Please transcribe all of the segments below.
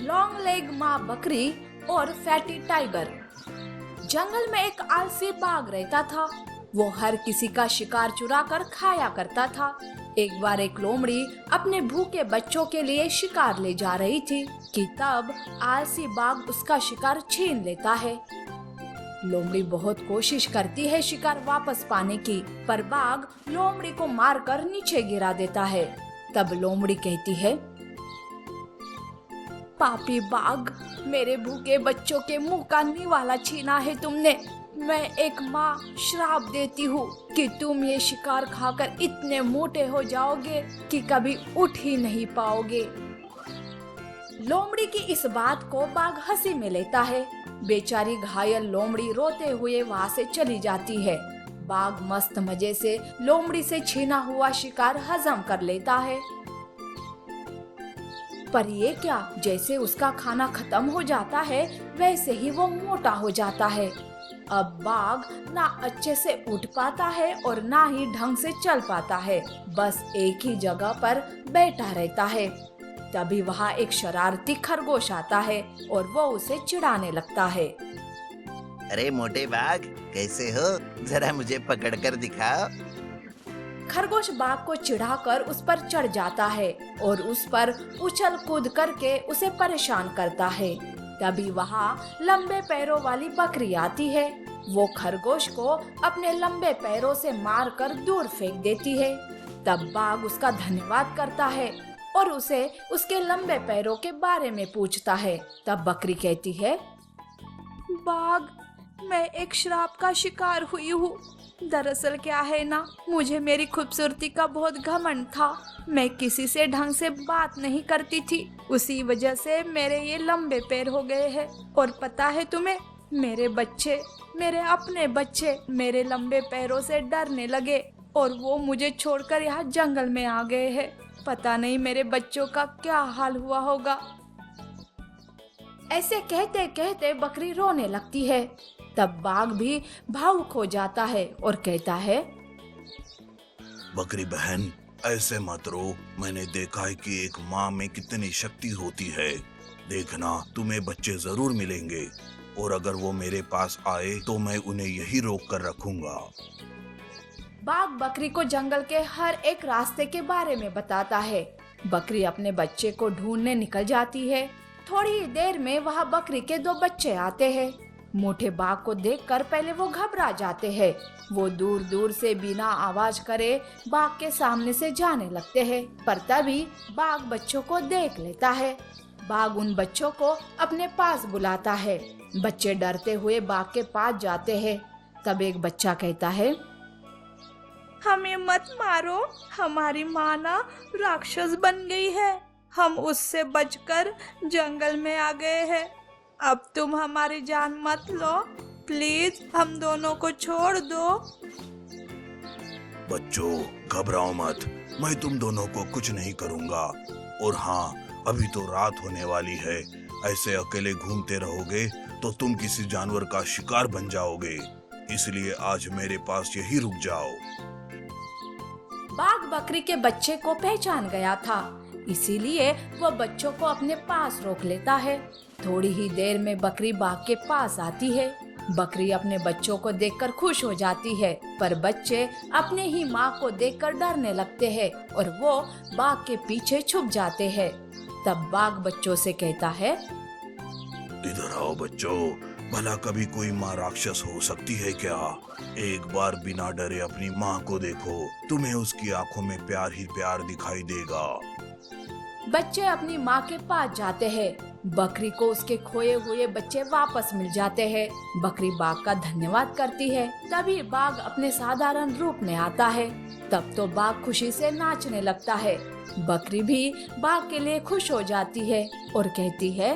Long leg माँ बकरी और फैटी टाइगर। जंगल में एक आलसी बाघ रहता था। वो हर किसी का शिकार चुरा कर खाया करता था। एक बार एक लोमड़ी अपने भूखे बच्चों के लिए शिकार ले जा रही थी कि तब आलसी बाघ उसका शिकार छीन लेता है। लोमड़ी बहुत कोशिश करती है शिकार वापस पाने की, पर बाघ लोमड़ी को मारकर नीचे गिरा देता है। तब लोमड़ी कहती है, पापी बाघ, मेरे भूखे बच्चों के मुंह का निवाला छीना है तुमने। मैं एक माँ श्राप देती हूँ कि तुम ये शिकार खाकर इतने मोटे हो जाओगे कि कभी उठ ही नहीं पाओगे। लोमड़ी की इस बात को बाघ हंसी में लेता है। बेचारी घायल लोमड़ी रोते हुए वहाँ से चली जाती है। बाघ मस्त मजे से लोमड़ी से छीना हुआ शिकार हजम कर लेता है। पर ये क्या, जैसे उसका खाना खत्म हो जाता है वैसे ही वो मोटा हो जाता है। अब बाघ ना अच्छे से उठ पाता है और ना ही ढंग से चल पाता है, बस एक ही जगह पर बैठा रहता है। तभी वहाँ एक शरारती खरगोश आता है और वो उसे चिढ़ाने लगता है। अरे मोटे बाघ, कैसे हो? जरा मुझे पकड़ कर दिखाओ। खरगोश बाघ को चिढ़ाकर उस पर चढ़ जाता है और उस पर उछल कूद करके उसे परेशान करता है। तभी वहाँ लंबे पैरों वाली बकरी आती है। वो खरगोश को अपने लंबे पैरों से मारकर दूर फेंक देती है। तब बाघ उसका धन्यवाद करता है और उसे उसके लंबे पैरों के बारे में पूछता है। तब बकरी कहती है, बाघ, मैं एक श्राप का शिकार हुई हूँ। दरअसल क्या है ना, मुझे मेरी खूबसूरती का बहुत घमंड था। मैं किसी से ढंग से बात नहीं करती थी, उसी वजह से मेरे ये लंबे पैर हो गए हैं। और पता है तुम्हें, मेरे बच्चे, मेरे अपने बच्चे मेरे लंबे पैरों से डरने लगे और वो मुझे छोड़कर यहाँ जंगल में आ गए हैं। पता नहीं मेरे बच्चों का क्या हाल हुआ होगा। ऐसे कहते कहते बकरी रोने लगती है। तब बाघ भी भावुक हो जाता है और कहता है, बकरी बहन, ऐसे मत रो। मैंने देखा है कि एक माँ में कितनी शक्ति होती है। देखना, तुम्हें बच्चे जरूर मिलेंगे और अगर वो मेरे पास आए तो मैं उन्हें यही रोक कर रखूंगा। बाघ बकरी को जंगल के हर एक रास्ते के बारे में बताता है। बकरी अपने बच्चे को ढूंढने निकल जाती है। थोड़ी ही देर में वहाँ बकरी के 2 बच्चे आते हैं। मोटे बाघ को देखकर पहले वो घबरा जाते हैं। वो दूर दूर से बिना आवाज करे बाघ के सामने से जाने लगते हैं, पर तभी बाघ बच्चों को देख लेता है। बाघ उन बच्चों को अपने पास बुलाता है। बच्चे डरते हुए बाघ के पास जाते हैं। तब एक बच्चा कहता है, हमें मत मारो, हमारी माँ ना राक्षस बन गई है। हम उससे बचकर जंगल में आ गए हैं। अब तुम हमारी जान मत लो, प्लीज हम दोनों को छोड़ दो। बच्चों, घबराओ मत, मैं तुम दोनों को कुछ नहीं करूंगा। और हाँ, अभी तो रात होने वाली है। ऐसे अकेले घूमते रहोगे तो तुम किसी जानवर का शिकार बन जाओगे। इसलिए आज मेरे पास यही रुक जाओ। बाघ बकरी के बच्चे को पहचान गया था, इसीलिए वो बच्चों को अपने पास रोक लेता है। थोड़ी ही देर में बकरी बाघ के पास आती है। बकरी अपने बच्चों को देखकर खुश हो जाती है, पर बच्चे अपने ही माँ को देखकर डरने लगते हैं और वो बाघ के पीछे छुप जाते हैं। तब बाघ बच्चों से कहता है, इधर आओ बच्चों, भला कभी कोई माँ राक्षस हो सकती है क्या? एक बार बिना डरे अपनी माँ को देखो, तुम्हें उसकी आंखों में प्यार ही प्यार दिखाई देगा। बच्चे अपनी माँ के पास जाते हैं। बकरी को उसके खोए हुए बच्चे वापस मिल जाते हैं। बकरी बाघ का धन्यवाद करती है। तभी बाघ अपने साधारण रूप में आता है। तब तो बाघ खुशी से नाचने लगता है। बकरी भी बाघ के लिए खुश हो जाती है और कहती है,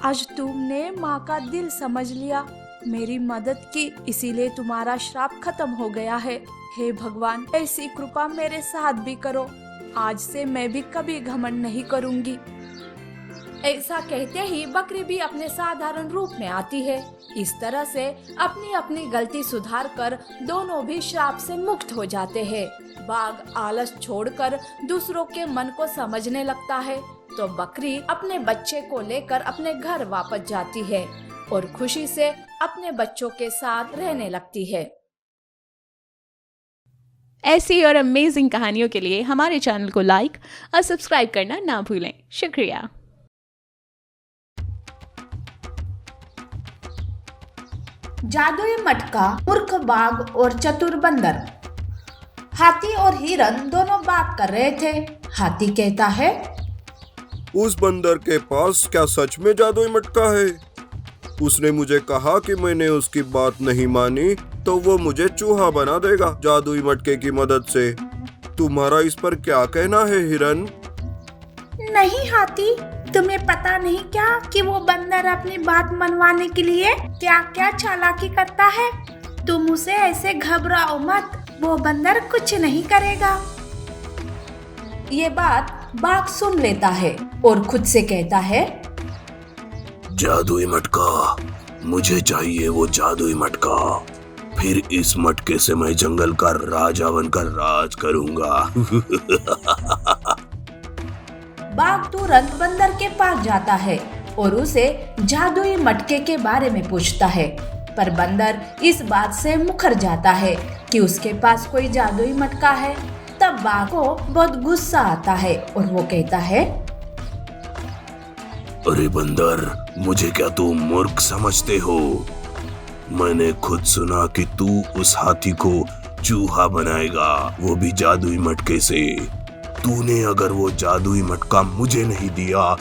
आज तुमने माँ का दिल समझ लिया, मेरी मदद की, इसीलिए तुम्हारा श्राप खत्म हो गया है। हे भगवान, ऐसी कृपा मेरे साथ भी करो। आज से मैं भी कभी घमंड नहीं करूंगी। ऐसा कहते ही बकरी भी अपने साधारण रूप में आती है। इस तरह से अपनी अपनी गलती सुधार कर दोनों भी श्राप से मुक्त हो जाते हैं। बाघ आलस छोड़कर दूसरों के मन को समझने लगता है। तो बकरी अपने बच्चे को लेकर अपने घर वापस जाती है और खुशी से अपने बच्चों के साथ रहने लगती है। ऐसी और अमेजिंग कहानियों के लिए हमारे चैनल को लाइक और सब्सक्राइब करना ना भूलें। शुक्रिया। जादुई मटका, मूर्ख बाघ और चतुर बंदर। हाथी और हिरन दोनों बात कर रहे थे। हाथी कहता है, उस बंदर के पास क्या सच में जादुई मटका है? उसने मुझे कहा कि मैंने उसकी बात नहीं मानी तो वो मुझे चूहा बना देगा जादुई मटके की मदद से। तुम्हारा इस पर क्या कहना है हिरन? नहीं हाथी, तुम्हें पता नहीं क्या कि वो बंदर अपनी बात मनवाने के लिए क्या क्या चालाकी करता है। तुम उसे ऐसे घबराओ मत, वो बंदर कुछ नहीं करेगा। ये बात बाघ सुन लेता है और खुद से कहता है, जादुई मटका, मुझे चाहिए वो जादुई मटका। फिर इस मटके से मैं जंगल का राजा बनकर राज करूंगा। बाघ तुरंत बंदर के पास जाता है और उसे जादुई मटके के बारे में पूछता है, पर बंदर इस बात से मुकर जाता है कि उसके पास कोई जादुई मटका है। तब बाघ को बहुत गुस्सा आता है और वो कहता है, अरे बंदर, मुझे क्या तुम मूर्ख समझते हो? मैंने खुद सुना कि तू उस हाथी को चूहा बनाएगा, वो भी जादुई मटके से। तूने अगर वो जादुई मटका मुझे नहीं दिया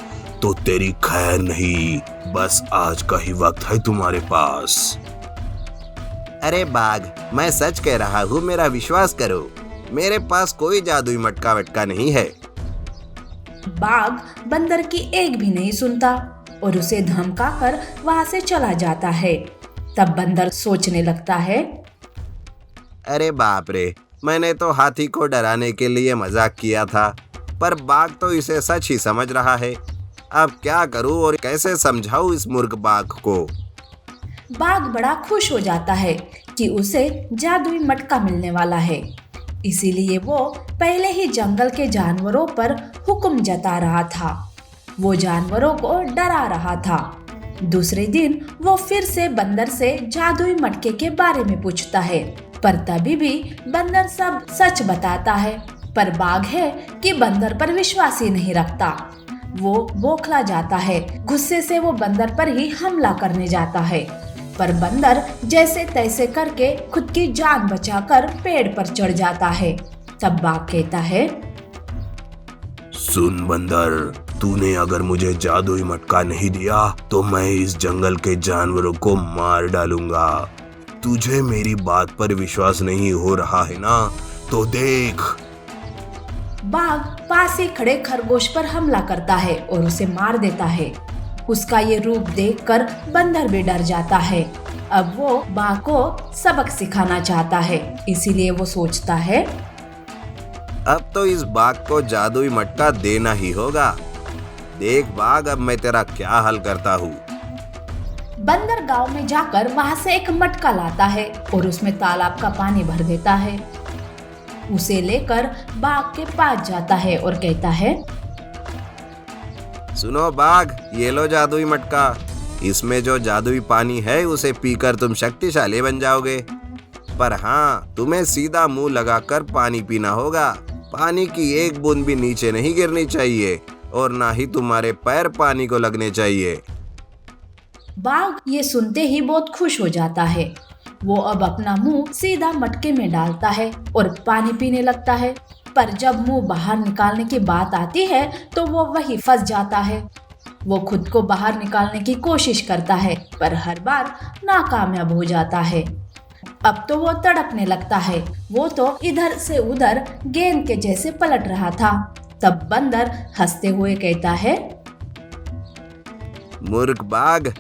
तो तेरी खैर नहीं। बस आज का ही वक्त है तुम्हारे पास। अरे बाघ, मैं सच कह रहा हूँ, मेरा विश्वास करो। मेरे पास कोई जादुई मटका वटका नहीं है। बाघ बंदर की एक भी नहीं सुनता और उसे धमकाकर वहां से चला जाता है। तब बंदर सोचने लगता है, अरे बाप रे, मैंने तो हाथी को डराने के लिए मजाक किया था, पर बाघ तो इसे सच ही समझ रहा है। अब क्या करूं और कैसे समझाऊं इस मूर्ख बाघ को? बाघ बड़ा खुश हो जाता है कि उसे जादुई मटका मिलने वाला है। इसीलिए वो पहले ही जंगल के जानवरों पर हुक्म जता रहा था। वो जानवरों को डरा रहा था। दूसरे दिन वो फिर से बंदर से जादुई मटके के बारे में पूछता है, पर तभी भी बंदर सब सच बताता है। पर बाघ है कि बंदर पर विश्वास ही नहीं रखता। वो बौखला जाता है। गुस्से से वो बंदर पर ही हमला करने जाता है, पर बंदर जैसे तैसे करके खुद की जान बचाकर पेड़ पर चढ़ जाता है। तब बाघ कहता है, सुन बंदर, तूने अगर मुझे जादुई मटका नहीं दिया तो मैं इस जंगल के जानवरों को मार डालूंगा। तुझे मेरी बात पर विश्वास नहीं हो रहा है ना? तो देख। बाघ पास ही खड़े खरगोश पर हमला करता है और उसे मार देता है। उसका ये रूप देखकर बंदर भी डर जाता है। अब वो बाघ को सबक सिखाना चाहता है, इसीलिए वो सोचता है, अब तो इस बाघ को जादुई मटका देना ही होगा। देख बाघ, अब मैं तेरा क्या हल करता हूँ। बंदर गांव में जाकर वहां से एक मटका लाता है और उसमें तालाब का पानी भर देता है। उसे लेकर बाघ के पास जाता है और कहता है, सुनो बाघ, ये लो जादुई मटका। इसमें जो जादुई पानी है उसे पीकर तुम शक्तिशाली बन जाओगे। पर हाँ, तुम्हें सीधा मुंह लगाकर पानी पीना होगा। पानी की एक बूंद भी नीचे नहीं गिरनी चाहिए और ना ही तुम्हारे पैर पानी को लगने चाहिए। बाघ ये सुनते ही बहुत खुश हो जाता है। वो अब अपना मुंह सीधा मटके में डालता है और पानी पीने लगता है। पर जब मुंह बाहर निकालने की बात आती है तो वो वहीं फंस जाता है। वो खुद को बाहर निकालने की कोशिश करता है, पर हर बार नाकामयाब हो जाता है। अब तो वो तड़पने लगता है। वो तो इधर से उधर गेंद के जैसे पलट रहा था। तब बंदर हंसते हुए कहता है, मूर्ख बाघ,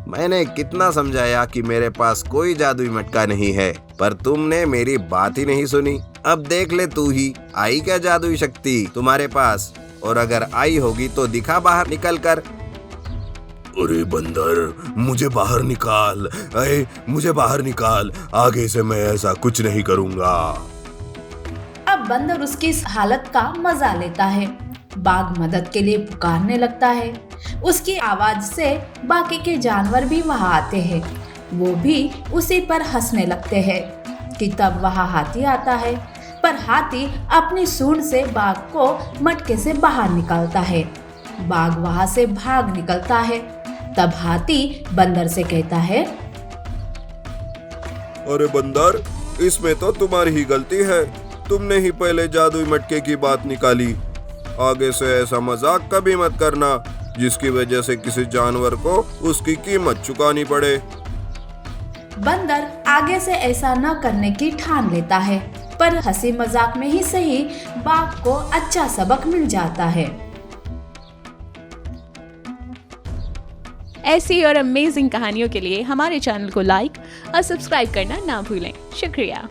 मैंने कितना समझाया कि मेरे पास कोई जादुई मटका नहीं है, पर तुमने मेरी बात ही नहीं सुनी। अब देख ले तू ही, आई क्या जादुई शक्ति तुम्हारे पास? और अगर आई होगी तो दिखा बाहर निकल कर। अरे बंदर, मुझे बाहर निकाल। अरे मुझे बाहर निकाल। आगे से मैं ऐसा कुछ नहीं करूंगा। अब बंदर उसकी इस हालत का मजा लेता है। बाघ मदद के लिए पुकारने लगता है। उसकी आवाज से बाकी के जानवर भी वहां आते हैं। वो भी उसी पर हंसने लगते हैं कि तब वहां हाथी आता है। पर हाथी अपनी सूंड से बाघ को मटके से बाहर निकालता है। बाघ वहां से भाग निकलता है। तब हाथी बंदर से कहता है, अरे बंदर, इसमें तो तुम्हारी ही गलती है। तुमने ही पहले जादुई मटके की बात निकाली। आगे से ऐसा मजाक कभी मत करना जिसकी वजह से किसी जानवर को उसकी कीमत चुकानी पड़े। बंदर आगे से ऐसा न करने की ठान लेता है, पर हंसी मजाक में ही सही बाघ को अच्छा सबक मिल जाता है। ऐसी और अमेजिंग कहानियों के लिए हमारे चैनल को लाइक और सब्सक्राइब करना ना भूलें। शुक्रिया।